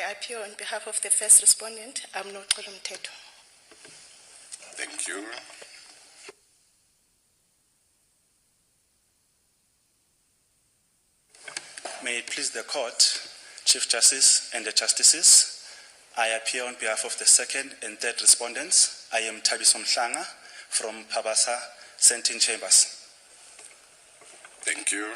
I appear on behalf of the first respondent, Amnoxolo Mteto. Thank you. May it please the Court, Chief Justice and the Justices, I appear on behalf of the second and third respondents. I am Tabiso Mhlanga from Pabasa Sentencing Chambers. Thank you.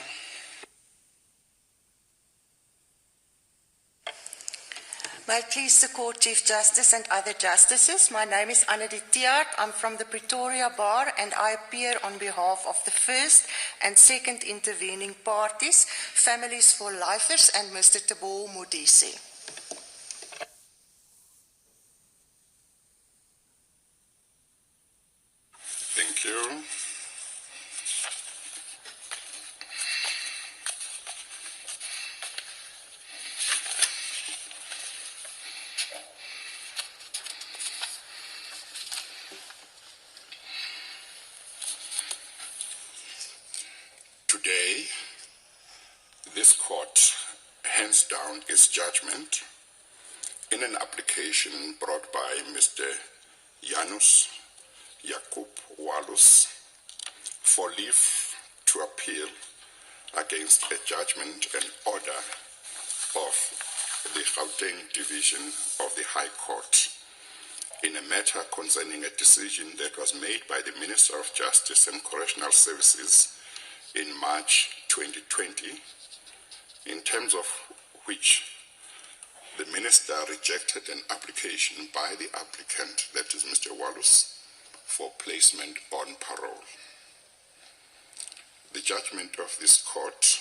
May it please the Court, Chief Justice and other Justices, my name is Annette Tiart. I'm from the Pretoria Bar and I appear on behalf of the first and second intervening parties, Families for Lifers and Mr. Tabo Modise. Thank you. Today, this court hands down its judgment in an application brought by Mr. Janusz Walus for leave to appeal against a judgment and order of the Gauteng Division of the High Court in a matter concerning a decision that was made by the Minister of Justice and Correctional Services in March 2020, in terms of which the Minister rejected an application by the applicant, that is Mr. Walus, for placement on parole. The judgment of this court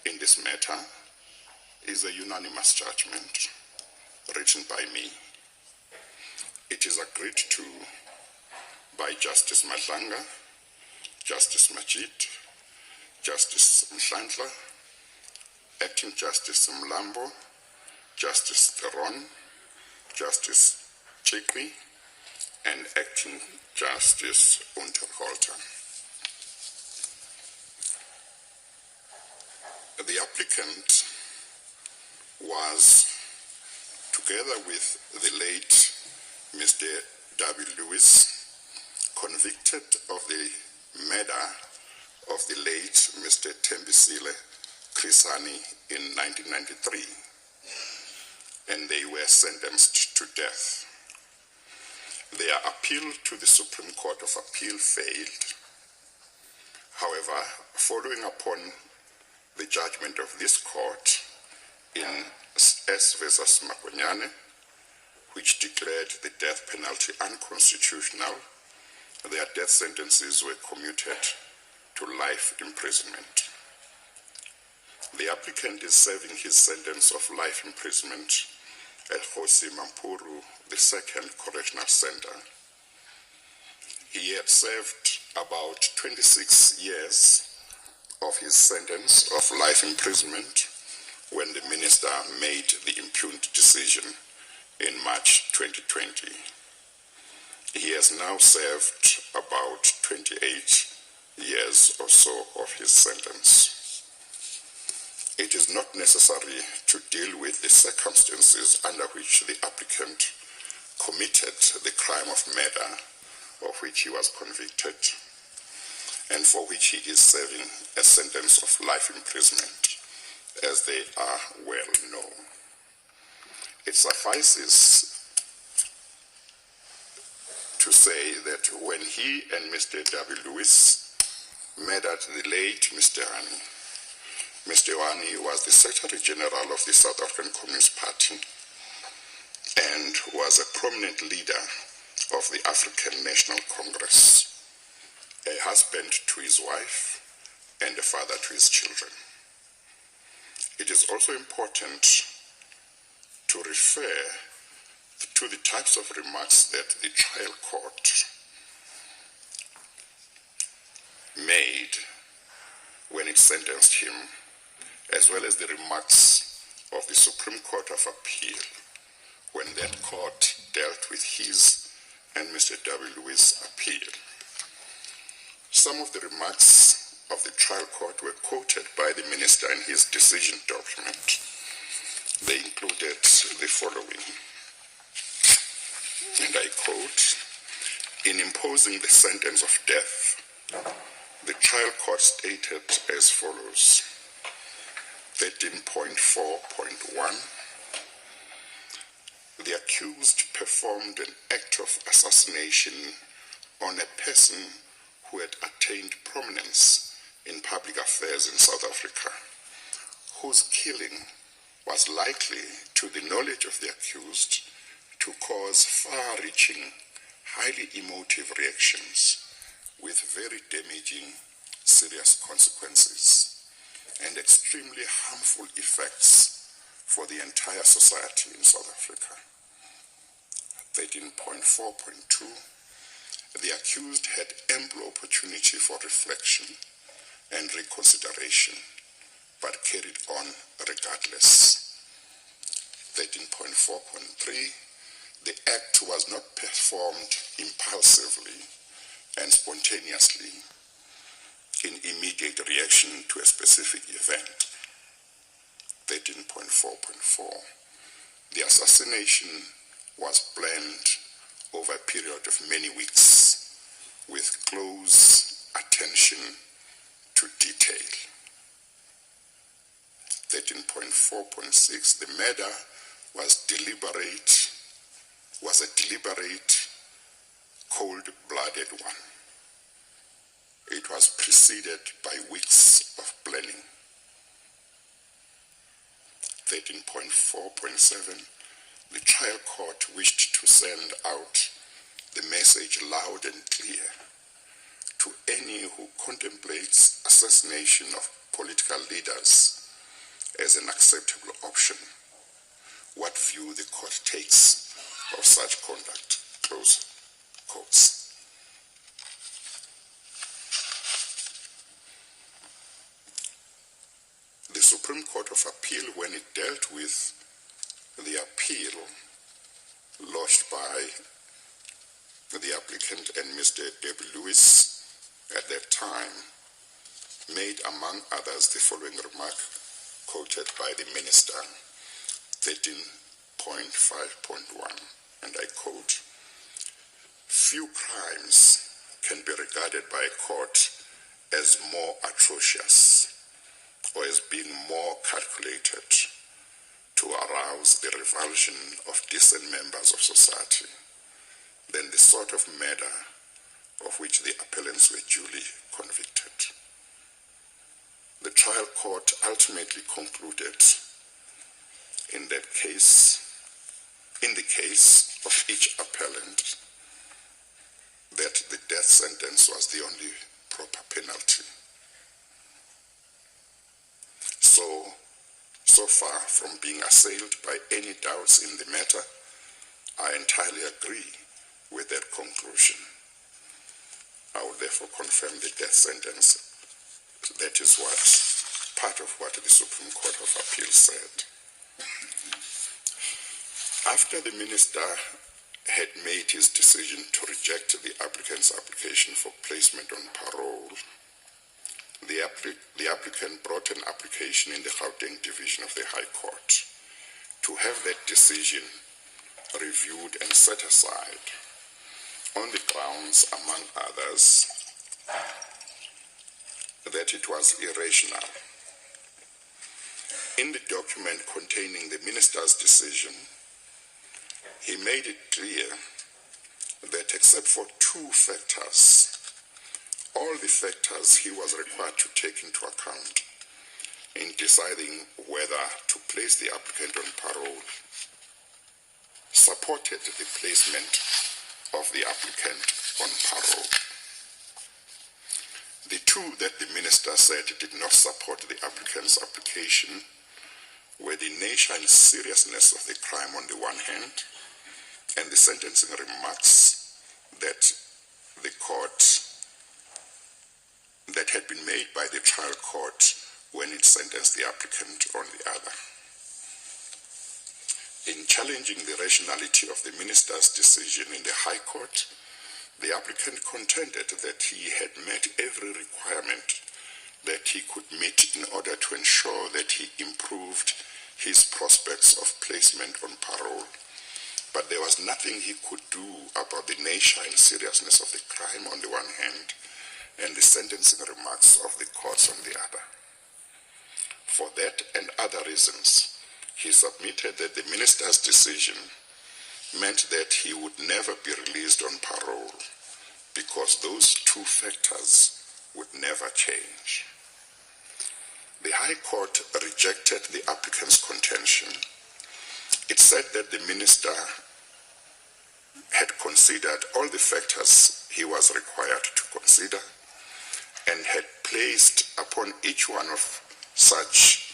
in this matter is a unanimous judgment written by me. It is agreed to by Justice Madlanga, Justice Majid, Justice Mhlandla, Acting Justice Mlambo, Justice Theron, Justice Chikwi, and Acting Justice Unterholter. The applicant was, together with the late Mr. W. Lewis, convicted of the murder of the late Mr. Tembisile Krisani in 1993, and they were sentenced to death. Their appeal to the Supreme Court of Appeal failed. However, following upon the judgment of this court in S versus Makonyane, which declared the death penalty unconstitutional, their death sentences were commuted to life imprisonment. The applicant is serving his sentence of life imprisonment at Hosi Mampuru, the second correctional center. He had served about 26 years of his sentence of life imprisonment when the minister made the impugned decision in March 2020. He has now served about 28 years or so of his sentence. It is not necessary to deal with the circumstances under which the applicant committed the crime of murder of which he was convicted and for which he is serving a sentence of life imprisonment, as they are well known. It suffices to say that when he and Mr. W. Lewis murdered the late Mr. Hani, Mr. Hani was the Secretary General of the South African Communist Party and was a prominent leader of the African National Congress, a husband to his wife and a father to his children. It is also important to refer to the types of remarks that the trial court made when it sentenced him, as well as the remarks of the Supreme Court of Appeal when that court dealt with his and Mr. W. Lewis' appeal. Some of the remarks of the trial court were quoted by the minister in his decision document. They included the following, and I quote, "In imposing the sentence of death, the trial court stated as follows: 13.4.1, the accused performed an act of assassination on a person who had attained prominence in public affairs in South Africa, whose killing was likely, to the knowledge of the accused, to cause far-reaching, highly emotive reactions with very damaging, serious consequences and extremely harmful effects for the entire society in South Africa." 13.4.2, the accused had ample opportunity for reflection and reconsideration, but carried on regardless. 13.4.3, the act was not performed impulsively and spontaneously in immediate reaction to a specific event. 13.4.4, the assassination was planned over a period of many weeks with close attention to detail. 13.4.6, the murder was a deliberate, cold-blooded one. It was preceded by weeks of planning. 13.4.7, the trial court wished to send out the message loud and clear to any who contemplates assassination of political leaders as an acceptable option, what view the court takes of such conduct, close quotes. The Supreme Court of Appeal, when it dealt with the appeal lodged by the applicant and Mr. W. Lewis at that time, made, among others, the following remark quoted by the minister, 13.5.1, and I quote, "Few crimes can be regarded by a court as more atrocious or as being more calculated to arouse the revulsion of decent members of society than the sort of murder of which the appellants were duly convicted." The trial court ultimately concluded in the case of each appellant that the death sentence was the only proper penalty. So far from being assailed by any doubts in the matter, I entirely agree with that conclusion. I will therefore confirm the death sentence. That is part of what the Supreme Court of Appeal said. After the minister had made his decision to reject the applicant's application for placement on parole, the applicant brought an application in the Gauteng Division of the High Court to have that decision reviewed and set aside on the grounds, among others, that it was irrational. In the document containing the minister's decision, he made it clear that except for two factors, all the factors he was required to take into account in deciding whether to place the applicant on parole supported the placement of the applicant on parole. The two that the minister said did not support the applicant's application were the nature and seriousness of the crime on the one hand, and the sentencing remarks that had been made by the trial court when it sentenced the applicant on the other. In challenging the rationality of the minister's decision in the High Court, the applicant contended that he had met every requirement that he could meet in order to ensure that he improved his prospects of placement on parole, but there was nothing he could do about the nature and seriousness of the crime on the one hand and the sentencing remarks of the courts on the other. For that and other reasons, he submitted that the minister's decision meant that he would never be released on parole because those two factors would never change. The High Court rejected the applicant's contention. It said that the minister had considered all the factors he was required to consider and had placed upon each one of such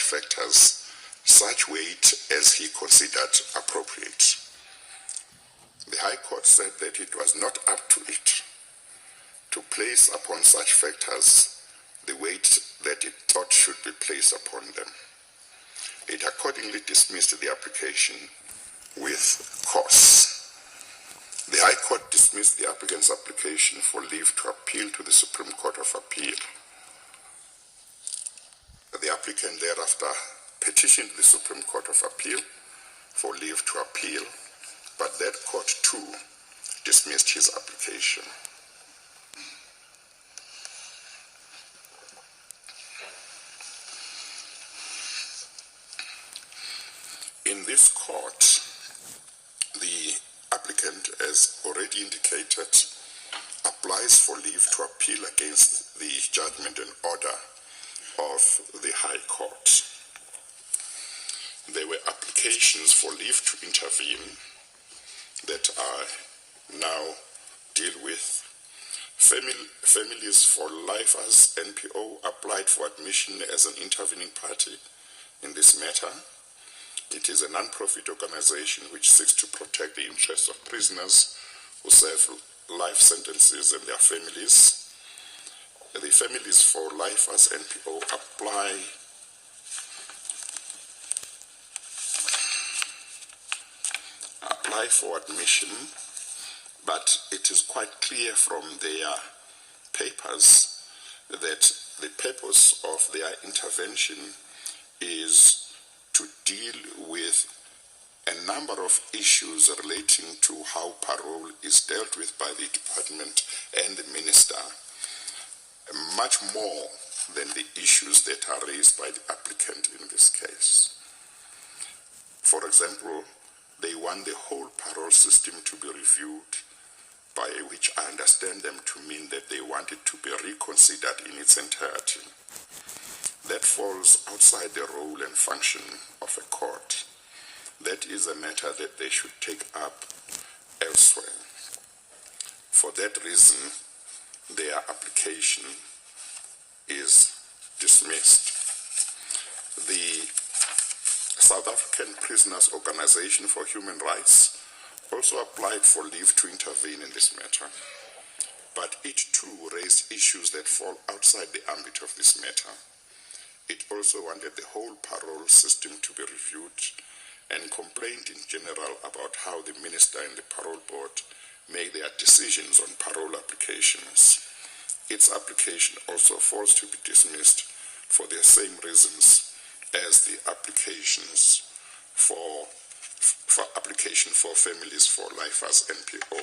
factors such weight as he considered appropriate. The High Court said that it was not up to it to place upon such factors the weight that it thought should be placed upon them. It accordingly dismissed the application with cause. The High Court dismissed the applicant's application for leave to appeal to the Supreme Court of Appeal. The applicant thereafter petitioned the Supreme Court of Appeal for leave to appeal, but that court too dismissed his application. In this court, the applicant, as already indicated, applies for leave to appeal against the judgment and order of the High Court. There were applications for leave to intervene that I now deal with. Families for Lifers NPO applied for admission as an intervening party in this matter. It is a non-profit organization which seeks to protect the interests of prisoners who serve life sentences and their families. The Families for Lifers NPO apply for admission, but it is quite clear from their papers that the purpose of their intervention is to deal with a number of issues relating to how parole is dealt with by the department and the minister, much more than the issues that are raised by the applicant in this case. For example, they want the whole parole system to be reviewed, by which I understand them to mean that they want it to be reconsidered in its entirety. That falls outside the role and function of a court. That is a matter that they should take up elsewhere. For that reason, their application is dismissed. The South African Prisoners Organization for Human Rights also applied for leave to intervene in this matter, but it too raised issues that fall outside the ambit of this matter. It also wanted the whole parole system to be reviewed and complained in general about how the minister and the parole board make their decisions on parole applications. Its application also falls to be dismissed for the same reasons as the applications for Families for Lifers NPO.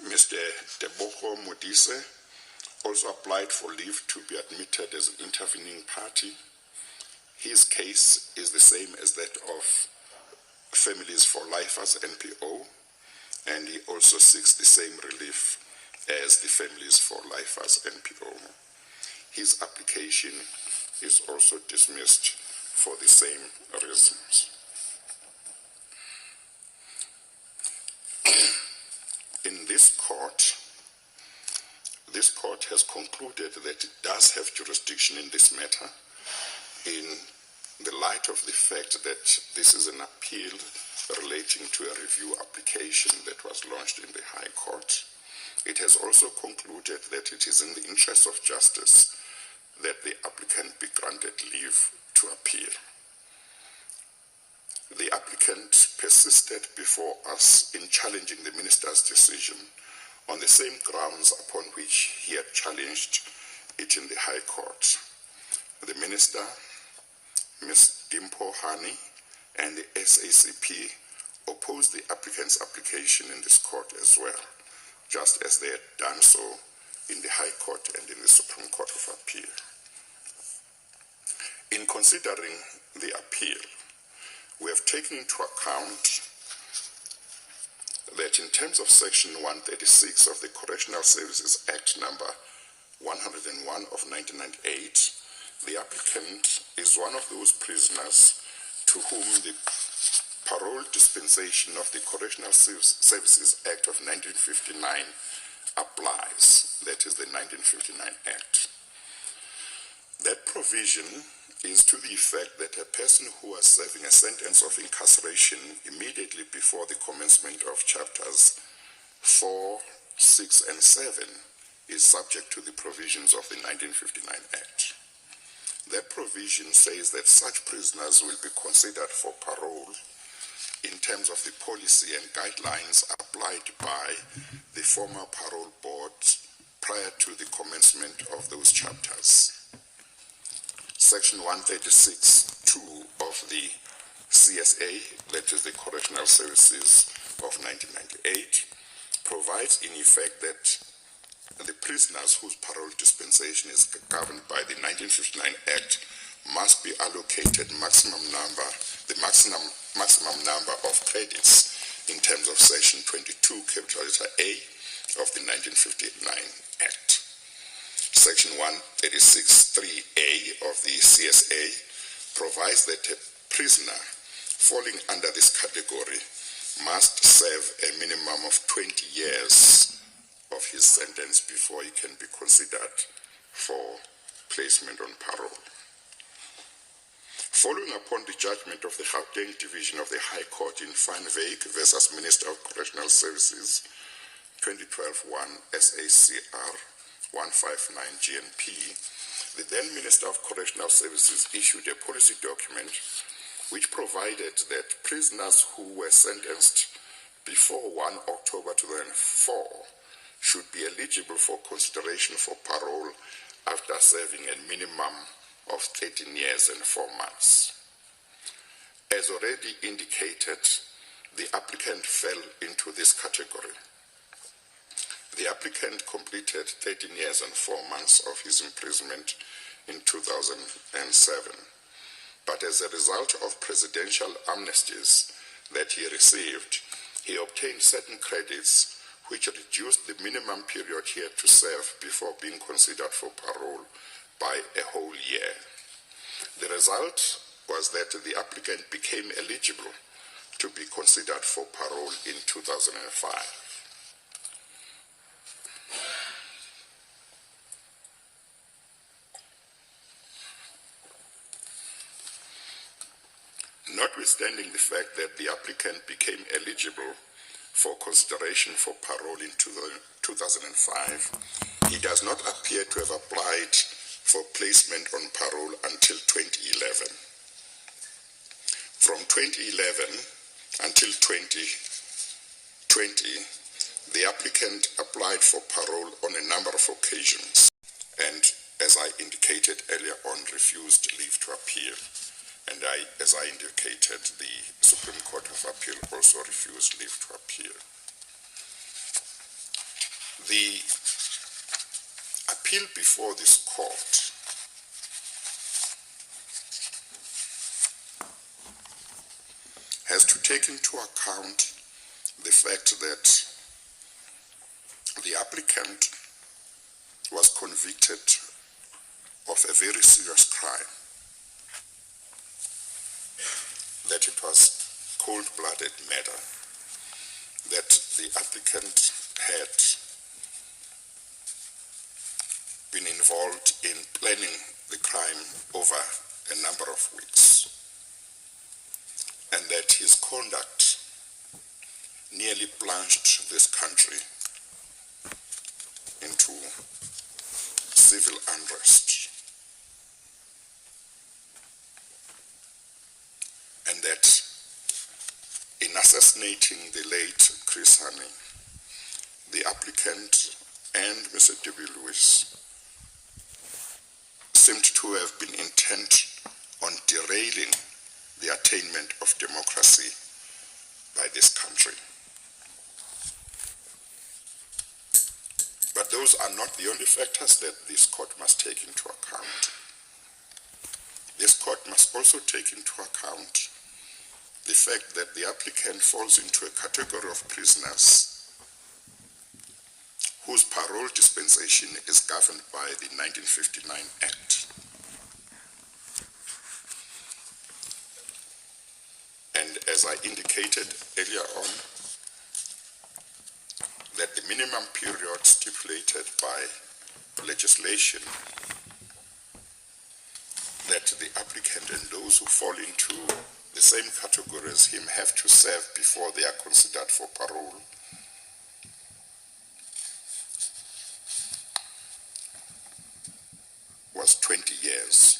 Mr. Deboho Modise also applied for leave to be admitted as an intervening party. His case is the same as that of Families for Lifers NPO, and he also seeks the same relief as the Families for Lifers NPO. His application is also dismissed for the same reasons. In this court has concluded that it does have jurisdiction in this matter in the light of the fact that this is an appeal relating to a review application that was launched in the High Court. It has also concluded that it is in the interest of justice that the applicant be granted leave to appeal. The applicant persisted before us in challenging the minister's decision on the same grounds upon which he had challenged it in the High Court. The Minister, Ms. Dimpo Hani, and the SACP opposed the applicant's application in this court as well, just as they had done so in the High Court and in the Supreme Court of Appeal. In considering the appeal, we have taken into account that in terms of Section 136 of the Correctional Services Act number 101 of 1998, the applicant is one of those prisoners to whom the parole dispensation of the Correctional Services Act of 1959 applies. That is the 1959 Act. That provision is to the effect that a person who was serving a sentence of incarceration immediately before the commencement of chapters 4, 6, and 7 is subject to the provisions of the 1959 Act. That provision says that such prisoners will be considered for parole in terms of the policy and guidelines applied by the former parole board prior to the commencement of those chapters. Section 136(2) of the CSA, that is the Correctional Services of 1998, provides in effect that the prisoners whose parole dispensation is governed by the 1959 Act must be allocated the maximum number of credits in terms of Section 22, capital letter A of the 1959 Act. Section 136(3)A of the CSA provides that a prisoner falling under this category must serve a minimum of 20 years of his sentence before he can be considered for placement on parole. Following upon the judgment of the Gauteng Division of the High Court in Van Wyk versus Minister of Correctional Services, 2012-1 SACR 159 GNP, the then Minister of Correctional Services issued a policy document which provided that prisoners who were sentenced before 1 October 2004 should be eligible for consideration for parole after serving a minimum of 13 years and 4 months. As already indicated, the applicant fell into this category. The applicant completed 13 years and 4 months of his imprisonment in 2007, but as a result of presidential amnesties that he received, he obtained certain credits which reduced the minimum period he had to serve before being considered for parole by a whole year. The result was that the applicant became eligible to be considered for parole in 2005. Notwithstanding the fact that the applicant became eligible for consideration for parole in 2005, he does not appear to have applied for placement on parole until 2011. From 2011 until 2020, the applicant applied for parole on a number of occasions and, as I indicated earlier on, refused leave to appeal. And as I indicated, the Supreme Court of Appeal also refused leave to appeal. The appeal before this court has to take into account the fact that the applicant was convicted of a very serious crime, that it was cold-blooded murder, that the applicant had been involved in planning the crime over a number of weeks, and that his conduct nearly plunged this country into civil unrest, and that in assassinating the late Chris Hani, the applicant and Mr. W. Lewis seemed to have been intent on derailing the attainment of democracy by this country. But those are not the only factors that this court must take into account. This court must also take into account the fact that the applicant falls into a category of prisoners whose parole dispensation is governed by the 1959 Act. And as I indicated earlier on, that the minimum period stipulated by legislation that the applicant and those who fall into the same category as him have to serve before they are considered for parole was 20 years.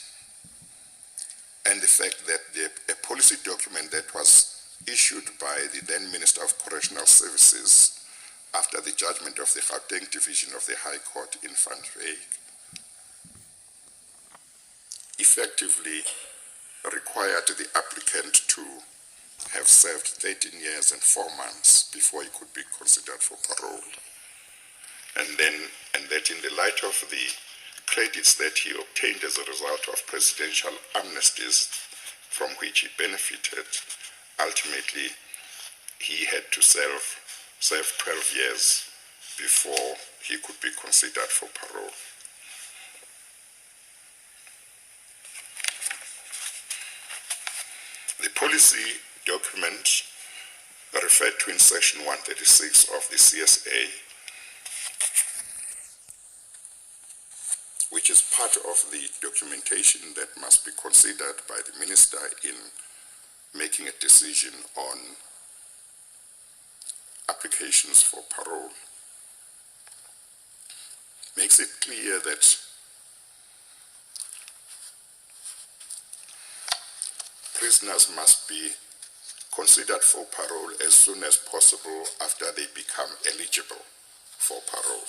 And the fact that a policy document that was issued by the then Minister of Correctional Services after the judgment of the Gauteng Division of the High Court in Van Wyk effectively required the applicant to have served 13 years and 4 months before he could be considered for parole. And that in the light of the credits that he obtained as a result of presidential amnesties from which he benefited, ultimately he had to serve 12 years before he could be considered for parole. The policy document referred to in section 136 of the CSA, which is part of the documentation that must be considered by the minister in making a decision on applications for parole, makes it clear that prisoners must be considered for parole as soon as possible after they become eligible for parole.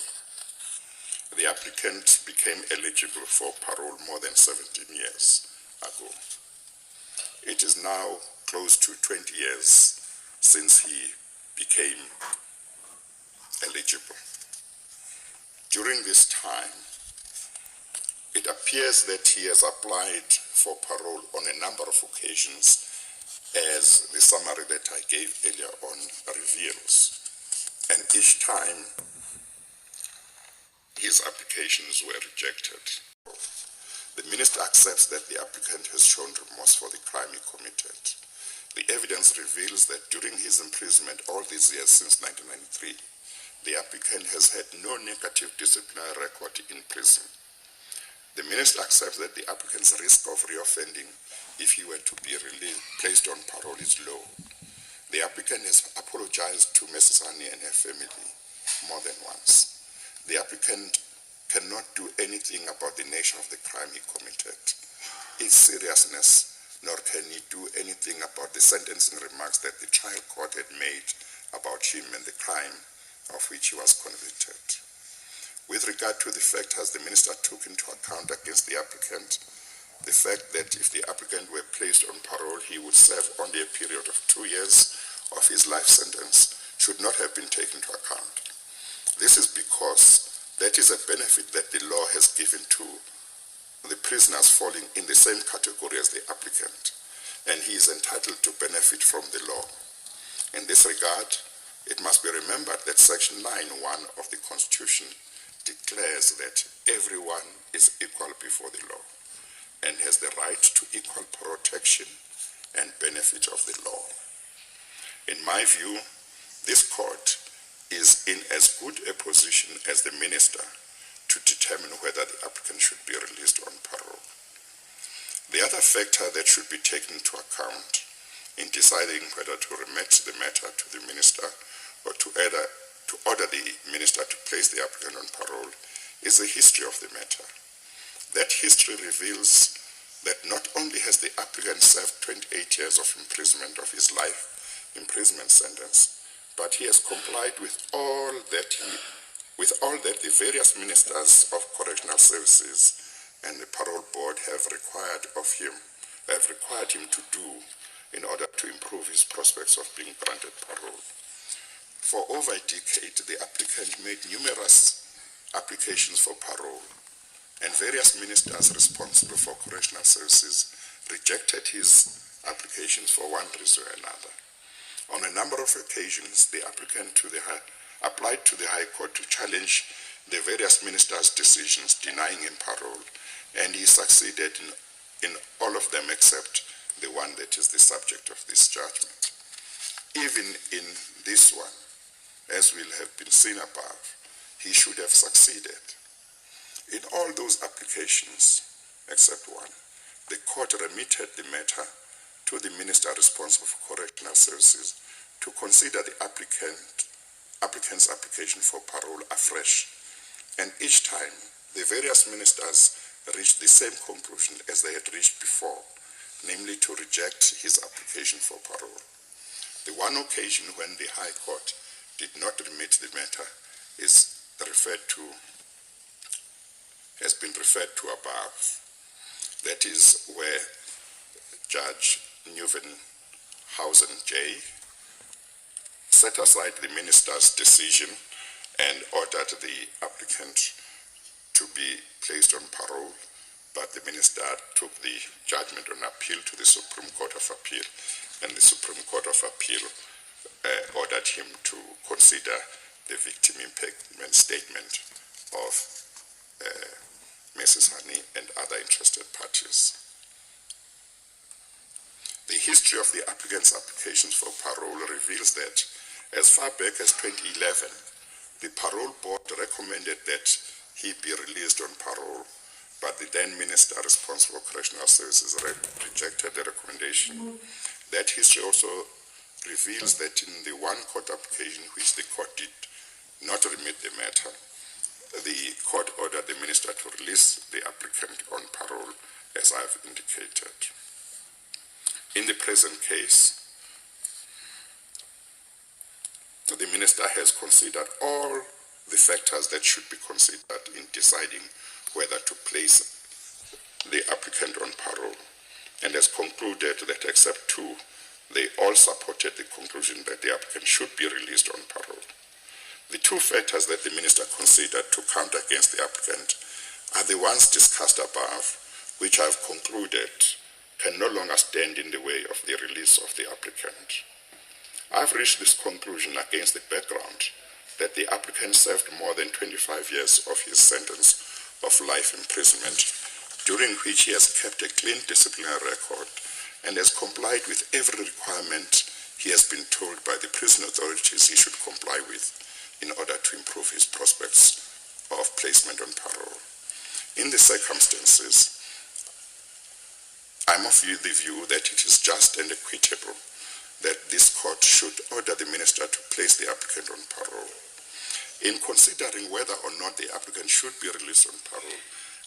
The applicant became eligible for parole more than 17 years ago. It is now close to 20 years since he became eligible. During this time, it appears that he has applied for parole on a number of occasions, as the summary that I gave earlier on reveals. And each time, his applications were rejected. The minister accepts that the applicant has shown remorse for the crime he committed. The evidence reveals that during his imprisonment all these years since 1993, the applicant has had no negative disciplinary record in prison. The minister accepts that the applicant's risk of reoffending if he were to be placed on parole is low. The applicant has apologized to Mrs. Hani and her family more than once. The applicant cannot do anything about the nature of the crime he committed, its seriousness, nor can he do anything about the sentencing remarks that the trial court had made about him and the crime of which he was convicted. With regard to the factors the minister took into account against the applicant, the fact that if the applicant were placed on parole, he would serve only a period of 2 years of his life sentence should not have been taken into account. This is because that is a benefit that the law has given to the prisoners falling in the same category as the applicant, and he is entitled to benefit from the law. In this regard, it must be remembered that Section 9(1) of the Constitution declares that everyone is equal before the law and has the right to equal protection and benefit of the law. In my view, this court is in as good a position as the minister to determine whether the applicant should be released on parole. The other factor that should be taken into account in deciding whether to remit the matter to the minister or to order the minister to place the applicant on parole is the history of the matter. That history reveals that not only has the applicant served 28 years of imprisonment of his life imprisonment sentence, but he has complied with all that the various ministers of correctional services and the parole board have required him to do in order to improve his prospects of being granted parole. For over a decade, the applicant made numerous applications for parole, and various ministers responsible for correctional services rejected his applications for one reason or another. On a number of occasions, the applicant applied to the High Court to challenge the various ministers' decisions denying him parole, and he succeeded in all of them except the one that is the subject of this judgment. Even in this one, as will have been seen above, he should have succeeded. In all those applications, except one, the court remitted the matter to the minister responsible for correctional services to consider the applicant's application for parole afresh. And each time, the various ministers reached the same conclusion as they had reached before, namely to reject his application for parole. The one occasion when the High Court did not remit the matter has been referred to above. That is where Judge Neuvenhausen J. set aside the minister's decision and ordered the applicant to be placed on parole, but the minister took the judgment on appeal to the Supreme Court of Appeal, and the Supreme Court of Appeal ordered him to consider the victim impairment statement of Mrs. Honey and other interested parties. The history of the applicant's applications for parole reveals that as far back as 2011, the parole board recommended that he be released on parole, but the then minister responsible for correctional services rejected the recommendation. That history also reveals that in the one court application which the court did not remit the matter, the court ordered the minister to release the applicant on parole, as I've indicated. In the present case, the minister has considered all the factors that should be considered in deciding whether to place the applicant on parole, and has concluded that except two, they all supported the conclusion that the applicant should be released on parole. The two factors that the minister considered to count against the applicant are the ones discussed above, which I've concluded can no longer stand in the way of the release of the applicant. I've reached this conclusion against the background that the applicant served more than 25 years of his sentence of life imprisonment, during which he has kept a clean disciplinary record and has complied with every requirement he has been told by the prison authorities he should comply with in order to improve his prospects of placement on parole. In the circumstances, I'm of the view that it is just and equitable that this court should order the minister to place the applicant on parole. In considering whether or not the applicant should be released on parole,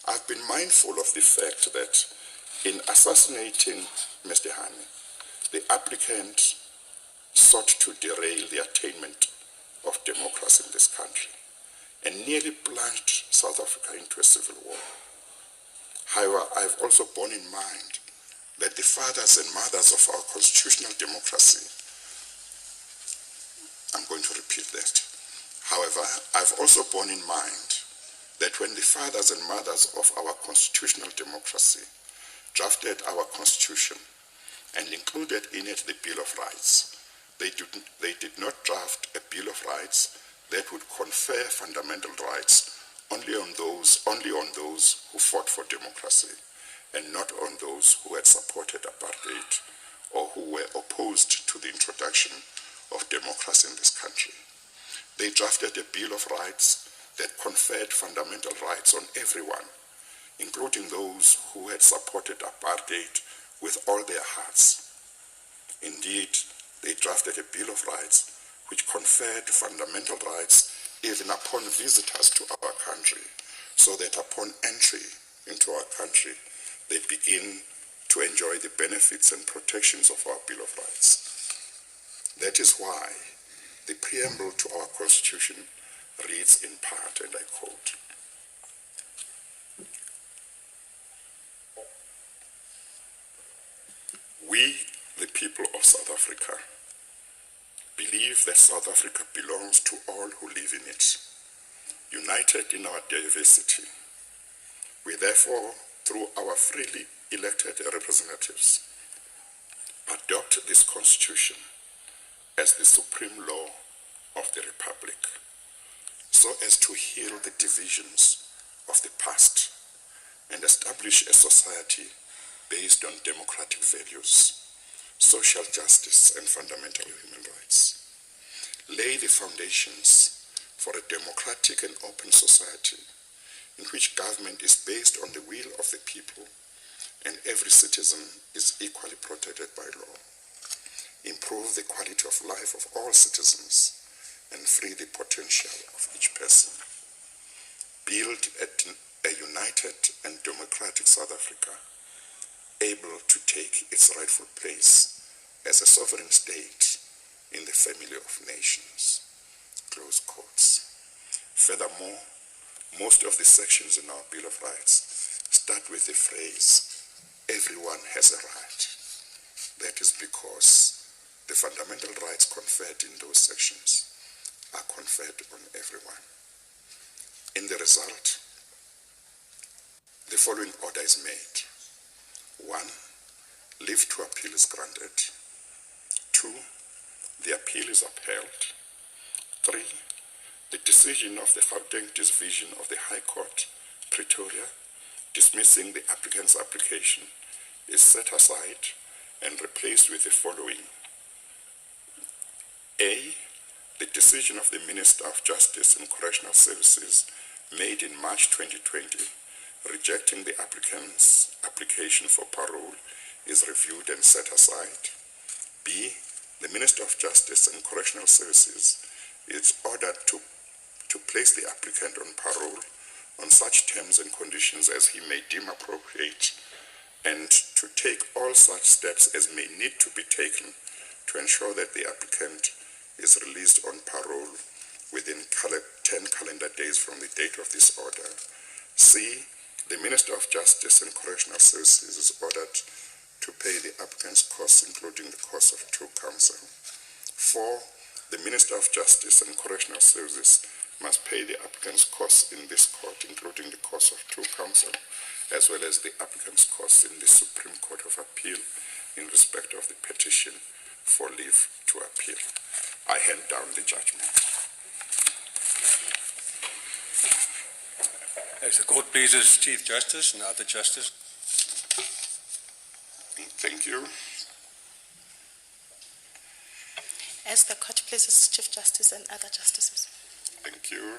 I've been mindful of the fact that in assassinating Mr. Hani, the applicant sought to derail the attainment of democracy in this country and nearly plunged South Africa into a civil war. However, I've also borne in mind that the fathers and mothers of our constitutional democracy, I'm going to repeat that. However, I've also borne in mind that when the fathers and mothers of our constitutional democracy drafted our constitution and included in it the Bill of Rights, they did not draft a Bill of Rights that would confer fundamental rights only on those who fought for democracy, and not on those who had supported apartheid or who were opposed to the introduction of democracy in this country. They drafted a Bill of Rights that conferred fundamental rights on everyone, including those who had supported apartheid with all their hearts. Indeed, they drafted a Bill of Rights which conferred fundamental rights even upon visitors to our country, so that upon entry into our country, they begin to enjoy the benefits and protections of our Bill of Rights. That is why the preamble to our Constitution reads in part, and I quote, We, the people of South Africa, believe that South Africa belongs to all who live in it, united in our diversity. We therefore, through our freely elected representatives, adopt this Constitution as the supreme law of the Republic, so as to heal the divisions of the past and establish a society based on democratic values, social justice, and fundamental human rights. Lay the foundations for a democratic and open society in which government is based on the will of the people and every citizen is equally protected by law. Improve the quality of life of all citizens and free the potential of each person. Build a united and democratic South Africa, able to take its rightful place as a sovereign state in the family of nations. Close quotes. Furthermore, most of the sections in our Bill of Rights start with the phrase, everyone has a right. That is because the fundamental rights conferred in those sections are conferred on everyone. In the result, the following order is made. 1, leave to appeal is granted. 2, the appeal is upheld. 3, the decision of the Gauteng Division of the High Court, Pretoria, dismissing the applicant's application is set aside and replaced with the following. A, the decision of the Minister of Justice and Correctional Services made in March 2020 rejecting the applicant's application for parole is reviewed and set aside. B, the Minister of Justice and Correctional Services is ordered to place the applicant on parole on such terms and conditions as he may deem appropriate, and to take all such steps as may need to be taken to ensure that the applicant is released on parole within 10 calendar days from the date of this order. C, the Minister of Justice and Correctional Services is ordered to pay the applicant's costs, including the cost of true counsel. 4, the Minister of Justice and Correctional Services must pay the applicant's costs in this court, including the cost of true counsel, as well as the applicant's costs in the Supreme Court of Appeal in respect of the petition for leave to appeal. I hand down the judgment. As the court pleases, Chief Justice and other justice. Thank you. As the court pleases, Chief Justice and other justices. Thank you.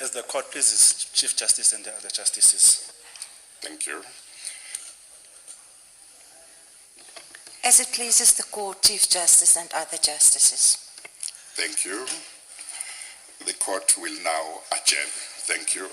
As the court pleases, Chief Justice and the other justices. Thank you. As it pleases the court, Chief Justice and other justices. Thank you. The court will now adjourn. Thank you.